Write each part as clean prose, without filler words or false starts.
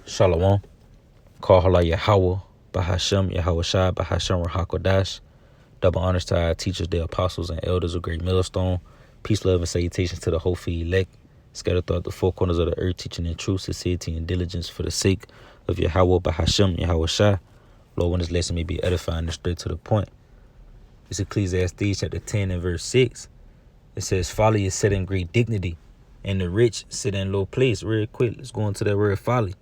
Shalom. Call Hala Yahweh, Bahashem, Yahweh Shai, Bahashem, Rahakodash. Double honors to our teachers, the apostles, and elders of Great Millstone. Peace, love, and salutations to the whole feed elect, scattered throughout the four corners of the earth, teaching in truth, sincerity, and diligence for the sake of Yahweh, Bahashem, Yahweh Shai. Lord, when this lesson may be edifying and straight to the point. It's Ecclesiastes chapter 10 and verse 6. It says, Folly is set in great dignity, and the rich sit in low place. Real quick, let's go into that word folly.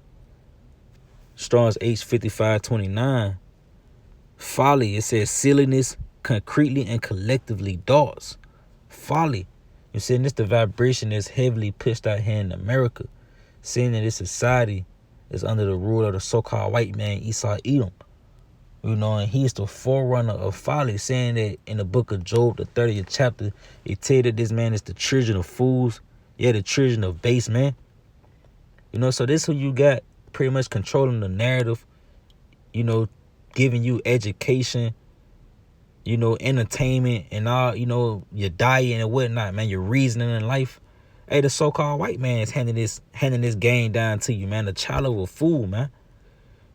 Strong's H5529. Folly, it says silliness, concretely and collectively darts. Folly. You're saying this the vibration that's heavily pushed out here in America. Saying that this society is under the rule of the so-called white man Esau Edom. You know, and he's the forerunner of folly, saying that in the book of Job, the 30th chapter, it tells that this man is the children of fools, the children of base men. You know, so this who you got pretty much controlling the narrative, you know, giving you education, you know, entertainment and all, you know, your diet and whatnot, man, your reasoning in life. Hey, the so-called white man is handing this game down to you, man, the child of a fool, man.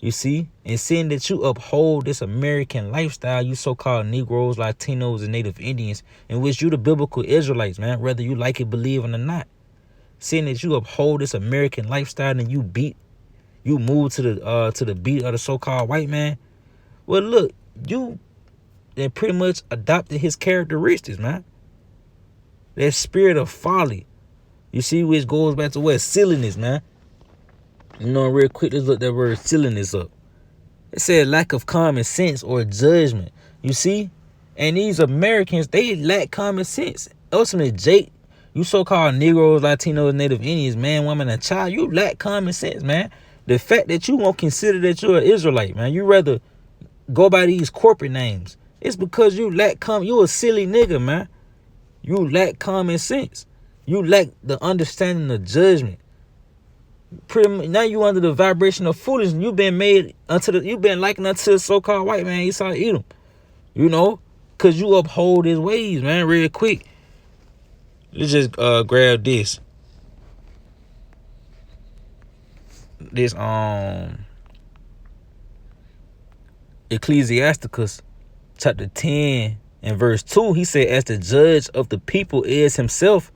You see, and seeing that you uphold this American lifestyle, you so-called Negroes, Latinos, and Native Indians, in which you the biblical Israelites, man, whether you like it, believe it or not. Seeing that you uphold this American lifestyle and you move to the beat of the so-called white man. Well, look, you pretty much adopted his characteristics, man. That spirit of folly. You see, which goes back to what? Silliness, man. You know, real quick, let's look that word silliness up. It said lack of common sense or judgment. You see? And these Americans, they lack common sense. Ultimately, Jake, you so-called Negroes, Latinos, Native Indians, man, woman, and child, you lack common sense, man. The fact that you won't consider that you're an Israelite, man, you rather go by these corporate names. It's because you you a silly nigga, man. You lack common sense. You lack the understanding of judgment. Pretty much, now you under the vibration of foolishness. You've been likened unto the so-called white man Esau Edom. You know, cause you uphold his ways, man. Real quick, let's just grab this Ecclesiasticus chapter 10 and verse 2. He said, as the judge of the people is himself,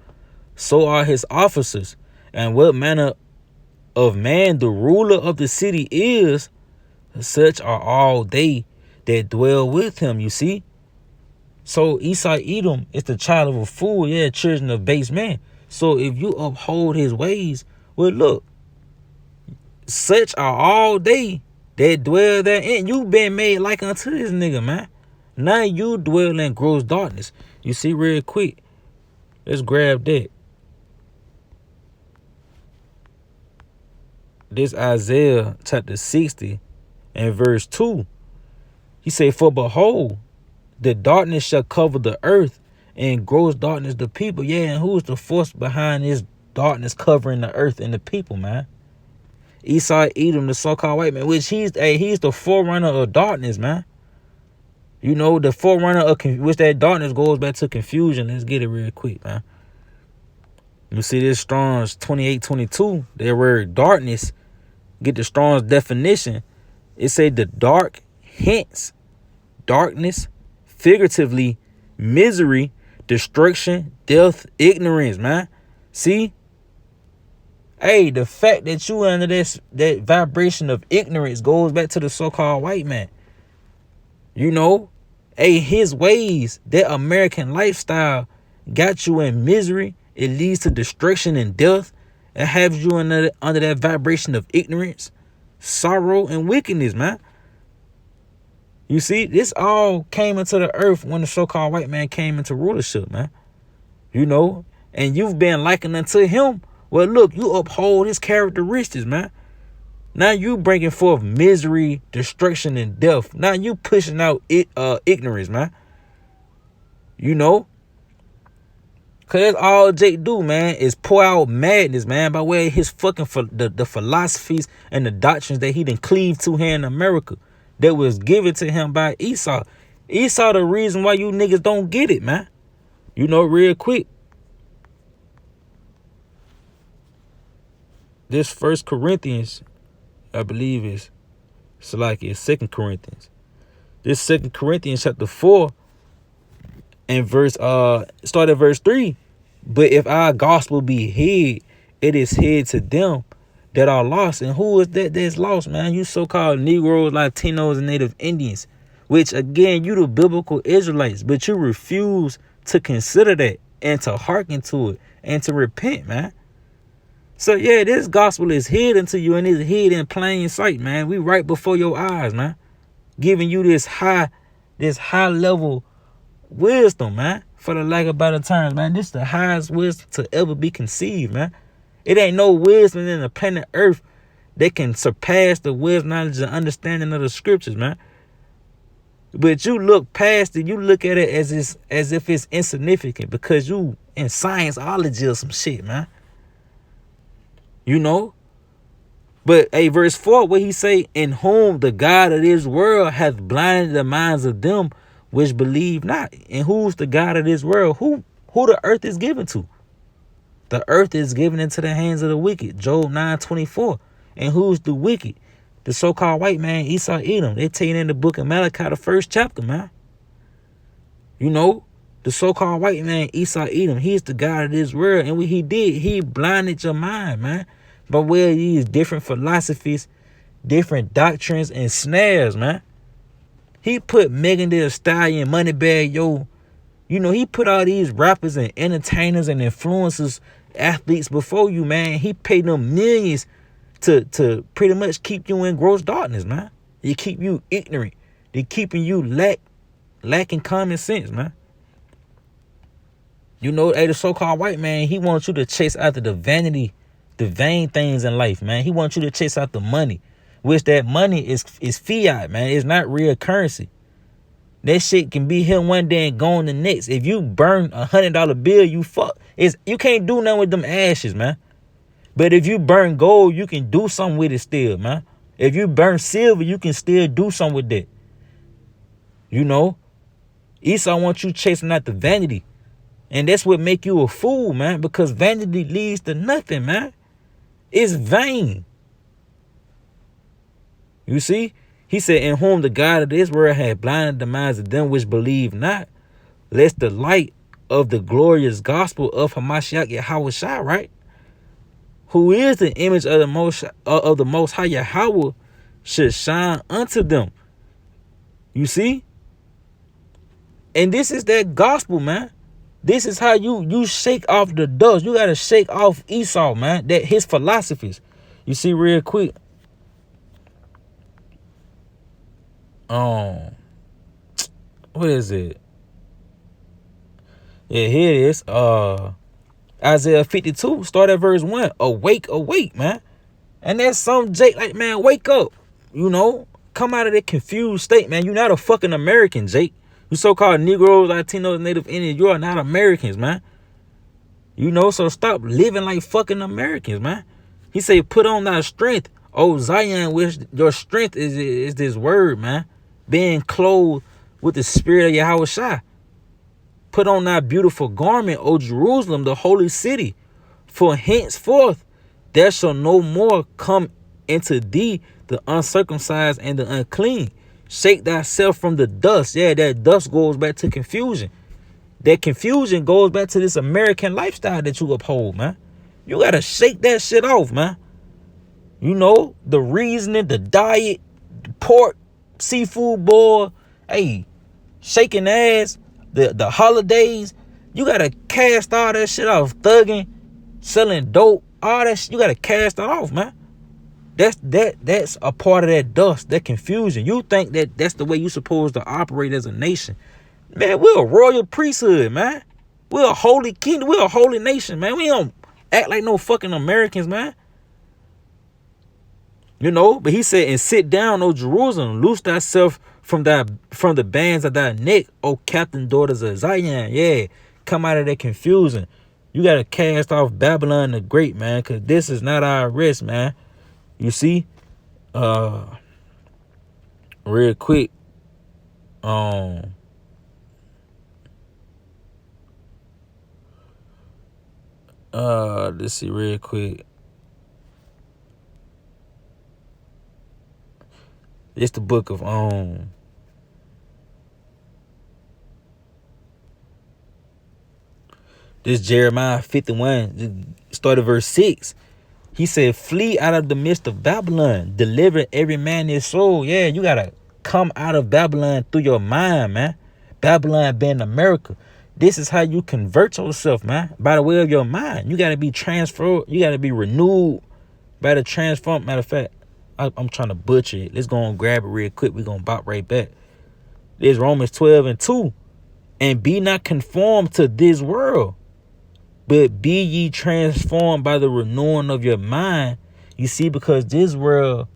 so are his officers, and what manner of man the ruler of the city is, such are all they that dwell with him. You see, so Esau Edom is the child of a fool, children of base man. So if you uphold his ways, well, look, such are all they that dwell therein. You been made like unto this nigga, man. Now you dwell in gross darkness. You see, real quick, let's grab that. This Isaiah chapter 60 and verse 2. He said, for behold, the darkness shall cover the earth, and gross darkness the people. And who's the force behind this darkness covering the earth and the people, man? Esau Edom, the so-called white man, which he's the forerunner of darkness, man. You know, the forerunner of which that darkness goes back to confusion. Let's get it real quick, man. You see this Strong's 2822, that word darkness, get the Strong's definition. It say the dark, hence darkness, figuratively misery, destruction, death, ignorance, man. See? Hey, the fact that you under that vibration of ignorance goes back to the so-called white man. You know? Hey, his ways, that American lifestyle got you in misery. It leads to destruction and death. It has you under that vibration of ignorance, sorrow, and wickedness, man. You see, this all came into the earth when the so-called white man came into rulership, man. You know, and you've been likened unto him. Well, look, you uphold his characteristics, man. Now you bringing forth misery, destruction, and death. Now you pushing out ignorance, man. You know? Cause that's all Jake do, man, is pour out madness, man, by way of his fucking the philosophies and the doctrines that he done cleaved to here in America that was given to him by Esau. Esau the reason why you niggas don't get it, man. You know, real quick. This 1 Corinthians I believe it's 2 Corinthians. This 2 Corinthians chapter 4 and start at verse 3. But if our gospel be hid, it is hid to them that are lost. And who is that that's lost, man? You so-called Negroes, Latinos, and Native Indians, which again, you the biblical Israelites, but you refuse to consider that and to hearken to it and to repent, man. So yeah, this gospel is hidden to you and it's hid in plain sight, man. We right before your eyes, man. Giving you this high level wisdom, man. For the lack of better terms, man. This is the highest wisdom to ever be conceived, man. It ain't no wisdom in the planet Earth that can surpass the wisdom, knowledge, and understanding of the scriptures, man. But you look past it, you look at it as if it's insignificant because you in scienceology or some shit, man. You know? But verse 4, what he say, in whom the God of this world hath blinded the minds of them which believe not. And who's the God of this world? Who the earth is given to? The earth is given into the hands of the wicked. Job 9:24. And who's the wicked? The so-called white man, Esau, Edom. They tell you in the book of Malachi, the 1st chapter, man. You know, the so-called white man, Esau, Edom, he's the God of this world. And what he did, he blinded your mind, man. But where these different philosophies, different doctrines, and snares, man. He put Megan Thee Stallion, Moneybag Yo. You know, he put all these rappers and entertainers and influencers, athletes before you, man. He paid them millions to pretty much keep you in gross darkness, man. They keep you ignorant. They keeping you lacking common sense, man. You know, the so-called white man, he wants you to chase after the vanity, the vain things in life, man. He wants you to chase after money, which that money is fiat, man. It's not real currency. That shit can be here one day and gone the next. If you burn $100 bill, you fuck. You can't do nothing with them ashes, man. But if you burn gold, you can do something with it still, man. If you burn silver, you can still do something with that. You know? Esau wants you chasing after vanity. And that's what make you a fool, man. Because vanity leads to nothing, man. It's vain. You see? He said, in whom the God of this world had blinded the minds of them which believe not, lest the light of the glorious gospel of Hamashiach Yahweh, right? Who is the image of the most high Yahweh should shine unto them. You see? And this is that gospel, man. This is how you shake off the dust. You got to shake off Esau, man. That his philosophies. You see, real quick. What is it? Yeah, here it is. Isaiah 52, start at verse 1. Awake, awake, man. And that's some Jake, like, man, wake up. You know, come out of that confused state, man. You're not a fucking American, Jake. You so-called Negroes, Latinos, Native Indians, you are not Americans, man. You know, so stop living like fucking Americans, man. He said, put on thy strength, O Zion, which your strength is this word, man. Being clothed with the spirit of Yahweh. Put on thy beautiful garment, O Jerusalem, the holy city. For henceforth there shall no more come into thee the uncircumcised and the unclean. Shake thyself from the dust. Yeah, that dust goes back to confusion. That confusion goes back to this American lifestyle that you uphold, man. You got to shake that shit off, man. You know, the reasoning, the diet, the pork, seafood boil, hey, shaking ass, the holidays. You got to cast all that shit off. Thugging, selling dope, all that shit. You got to cast it off, man. That's a part of that dust, that confusion. You think that that's the way you're supposed to operate as a nation. Man, we're a royal priesthood, man. We're a holy kingdom. We're a holy nation, man. We don't act like no fucking Americans, man. You know, but he said, and sit down, O Jerusalem, loose thyself from the bands of thy neck, O captain daughters of Zion. Yeah, come out of that confusion. You got to cast off Babylon the Great, man, because this is not our rest, man. You see, real quick, let's see real quick. It's the book of this Jeremiah 51, started verse 6. He said, flee out of the midst of Babylon. Deliver every man his soul. Yeah, you got to come out of Babylon through your mind, man. Babylon being America. This is how you convert yourself, man. By the way of your mind. You got to be transferred. You got to be renewed by the transform. Matter of fact, I'm trying to butcher it. Let's go and grab it real quick. We're going to bop right back. There's Romans 12:2. And be not conformed to this world, but be ye transformed by the renewing of your mind. You see, because this world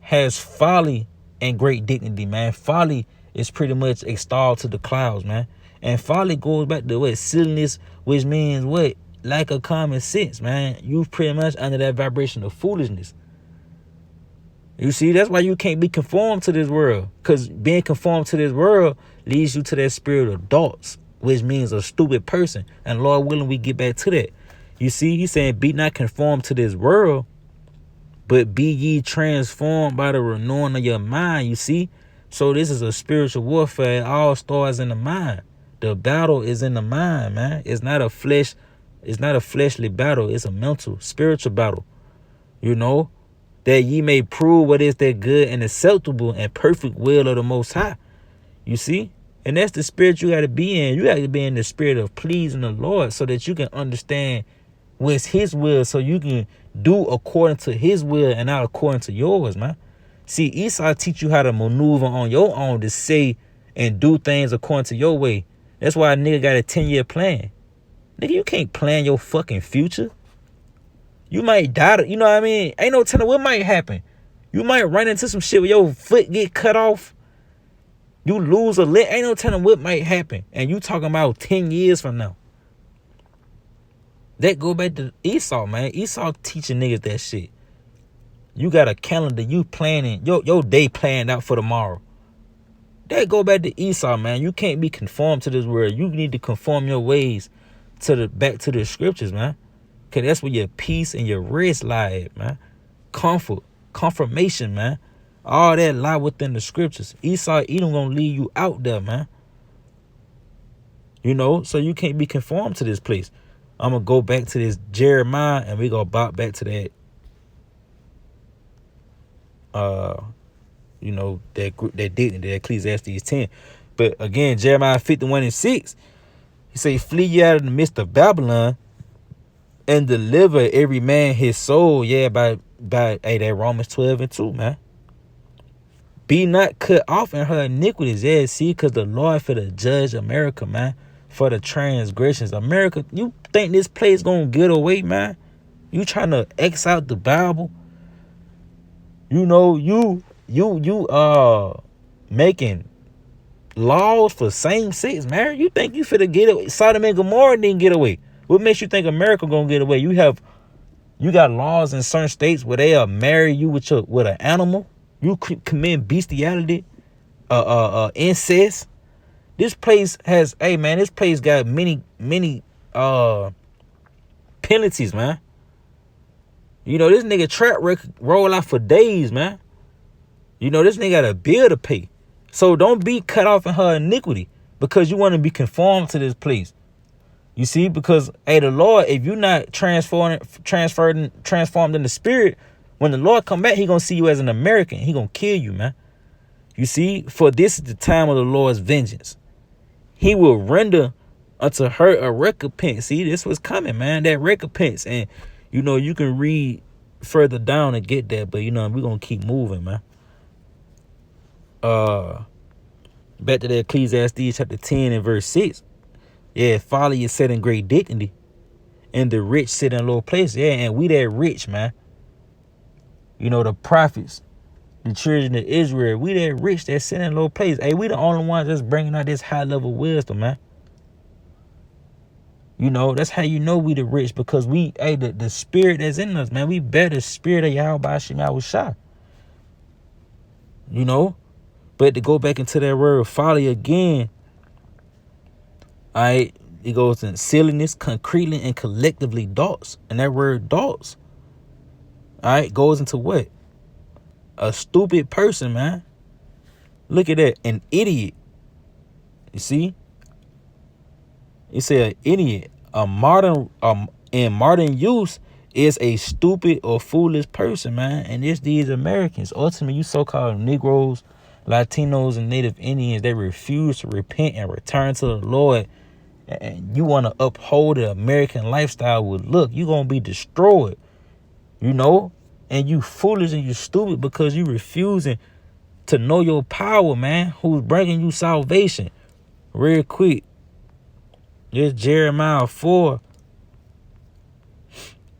has folly and great dignity, man. Folly is pretty much extolled to the clouds, man. And folly goes back to what? Silliness, which means what? Lack of common sense, man. You pretty much under that vibration of foolishness. You see, that's why you can't be conformed to this world. Because being conformed to this world leads you to that spirit of thoughts, which means a stupid person. And Lord willing, we get back to that. You see, he's saying, be not conformed to this world, but be ye transformed by the renewing of your mind. You see? So this is a spiritual warfare. It all starts in the mind. The battle is in the mind, man. It's not a fleshly battle. It's a mental, spiritual battle. You know? That ye may prove what is that good and acceptable and perfect will of the Most High. You see? And that's the spirit you got to be in. You got to be in the spirit of pleasing the Lord so that you can understand what's his will, so you can do according to his will and not according to yours, man. See, Esau teach you how to maneuver on your own to say and do things according to your way. That's why a nigga got a 10-year plan. Nigga, you can't plan your fucking future. You might die. You know what I mean? Ain't no telling what might happen. You might run into some shit where your foot get cut off. You lose a leg. Ain't no telling what might happen. And you talking about 10 years from now. That go back to Esau, man. Esau teaching niggas that shit. You got a calendar. You planning. Your day planned out for tomorrow. That go back to Esau, man. You can't be conformed to this world. You need to conform your ways back to the scriptures, man. Cause that's where your peace and your rest lie at, man. Comfort, confirmation, man. All that lie within the scriptures. Esau, Edom gonna leave you out there, man. You know, so you can't be conformed to this place. I'm gonna go back to this Jeremiah, and we gonna bop back to that. You know, that Ecclesiastes 10. But again, Jeremiah 51:6. He say, flee ye out of the midst of Babylon, and deliver every man his soul. Yeah, by that Romans 12:2, man. Be not cut off in her iniquities. Yeah, see, because the Lord for the judge America, man, for the transgressions. America, you think this place gonna get away, man? You trying to X out the Bible? You know, you making laws for same-sex marriage. You think you finna get away? Sodom and Gomorrah didn't get away. What makes you think America gonna get away? You got laws in certain states where they'll marry you with an animal. You commit bestiality, incest. This place has, hey man, this place got many penalties, man. You know, this nigga track record roll out for days, man. You know, this nigga got a bill to pay. So don't be cut off in her iniquity because you want to be conformed to this place. You see, because hey, the Lord, if you're not transformed in the spirit, when the Lord come back, he gonna see you as an American. He gonna kill you, man. You see, for this is the time of the Lord's vengeance. He will render unto her a recompense. See, this was coming, man. That recompense, and you know you can read further down and get that, but you know we're gonna keep moving, man. Back to the Ecclesiastes chapter 10 and verse 6. Yeah, folly is set in great dignity, and the rich sit in low place. Yeah, and we that rich, man. You know, the prophets, the children of Israel, we that rich that sit in low place. Hey, we the only ones that's bringing out this high level wisdom, man. You know, that's how you know we the rich, because we, hey, the spirit that's in us, man, we bear the spirit of Yahweh Shai. You know, but to go back into that word folly again, all right, it goes in silliness, concretely and collectively thoughts. And that word thoughts, all right, goes into what? A stupid person, man. Look at that. An idiot. You see? It said an idiot. In modern use is a stupid or foolish person, man. And it's these Americans. Ultimately, you so-called Negroes, Latinos, and Native Indians, they refuse to repent and return to the Lord. And you want to uphold the American lifestyle with, look, you're going to be destroyed. You know? And you foolish and you stupid because you refusing to know your power, man, who's bringing you salvation. Real quick. This Jeremiah 4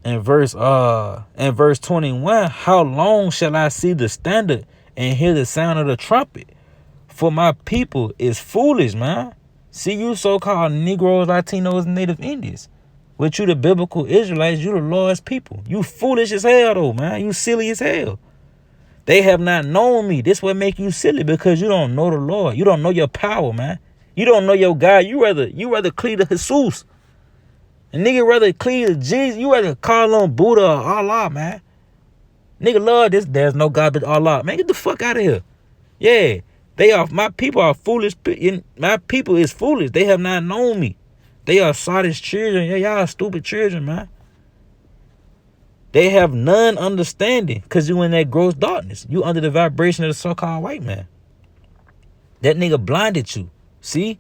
and verse 21. How long shall I see the standard and hear the sound of the trumpet? For my people is foolish, man. See, you so-called Negroes, Latinos, and Native Indians. With you, the biblical Israelites, you the Lord's people. You foolish as hell, though, man. You silly as hell. They have not known me. This what make you silly, because you don't know the Lord. You don't know your power, man. You don't know your God. You rather cleave to Jesus. A nigga rather cleave to Jesus. You rather call on Buddha or Allah, man. Nigga love this. There's no God but Allah. Man, get the fuck out of here. Yeah. My people are foolish. My people is foolish. They have not known me. They are sottish children. Yeah, y'all are stupid children, man. They have none understanding because you in that gross darkness. You under the vibration of the so-called white man. That nigga blinded you. See?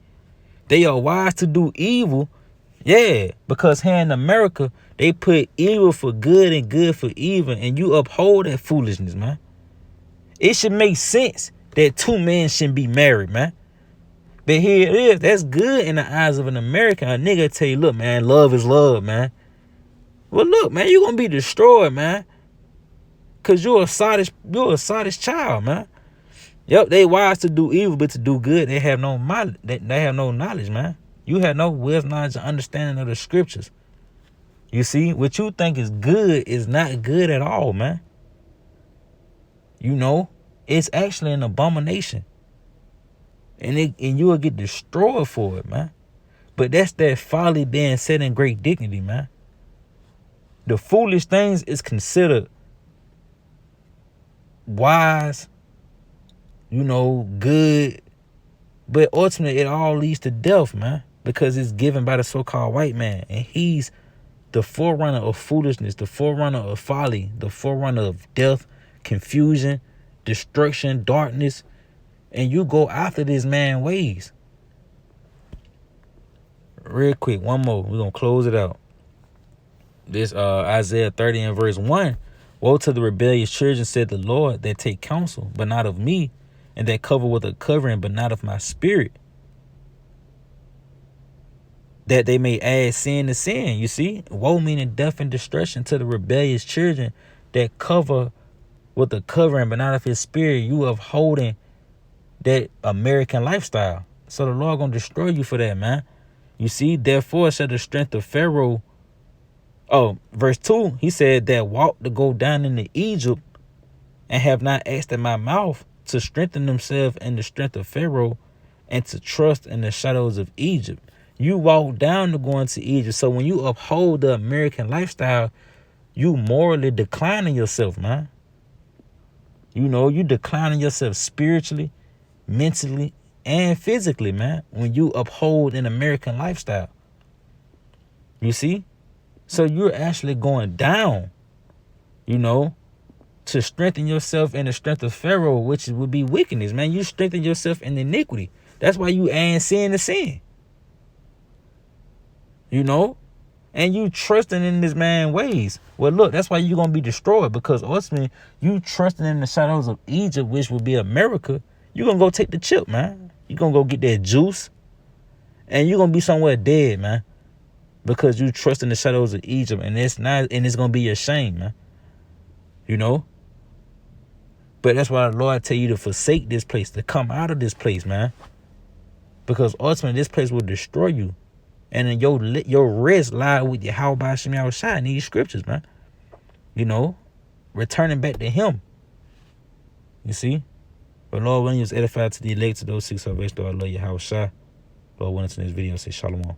They are wise to do evil. Yeah, because here in America, they put evil for good and good for evil, and you uphold that foolishness, man. It should make sense that two men shouldn't be married, man. But here it is. That's good in the eyes of an American. A nigga tell you, look, man, love is love, man. Well, look, man, you're going to be destroyed, man. Because you're a sottish child, man. Yep, they wise to do evil, but to do good, they have no knowledge, man. You have no wisdom, knowledge, and understanding of the scriptures. You see, what you think is good is not good at all, man. You know, it's actually an abomination. And you will get destroyed for it, man. But that's that folly being set in great dignity, man. The foolish things is considered wise, you know, good. But ultimately, it all leads to death, man. Because it's given by the so-called white man. And he's the forerunner of foolishness, the forerunner of folly, the forerunner of death, confusion, destruction, darkness. And you go after this man's ways. Real quick, one more. We're going to close it out. This Isaiah 30 and verse 1. Woe to the rebellious children, said the Lord, that take counsel, but not of me, and that cover with a covering, but not of my spirit, that they may add sin to sin. You see? Woe meaning death and destruction to the rebellious children that cover with a covering, but not of his spirit. You upholding that American lifestyle. So the Lord gonna destroy you for that, man. You see? Therefore shall the strength of Pharaoh. Oh, verse 2, he said that walk to go down into Egypt and have not asked in my mouth to strengthen themselves in the strength of Pharaoh and to trust in the shadows of Egypt. You walk down to go into Egypt. So when you uphold the American lifestyle, you morally declining yourself, man. You know, you declining yourself spiritually, mentally, and physically, man, when you uphold an American lifestyle. You see? So you're actually going down, you know, to strengthen yourself in the strength of Pharaoh, which would be wickedness, man. You strengthen yourself in iniquity. That's why you add sin to sin. You know? And you trusting in this man's ways. Well, look, that's why you're going to be destroyed, because ultimately you trusting in the shadows of Egypt, which would be America. You're going to go take the chip, man. You're going to go get that juice, and you're going to be somewhere dead, man, because you trust in the shadows of Egypt, and it's going to be your shame, man. You know? But that's why the Lord tell you to forsake this place, to come out of this place, man, because ultimately this place will destroy you. And then your rest lie with your how by Shem Yahushua in these scriptures, man. You know, returning back to him. You see? But Lord, when you was edified to the elect, to those six salvation, Lord, I love you, Yahushua. Lord, when it's in this video, say shalom.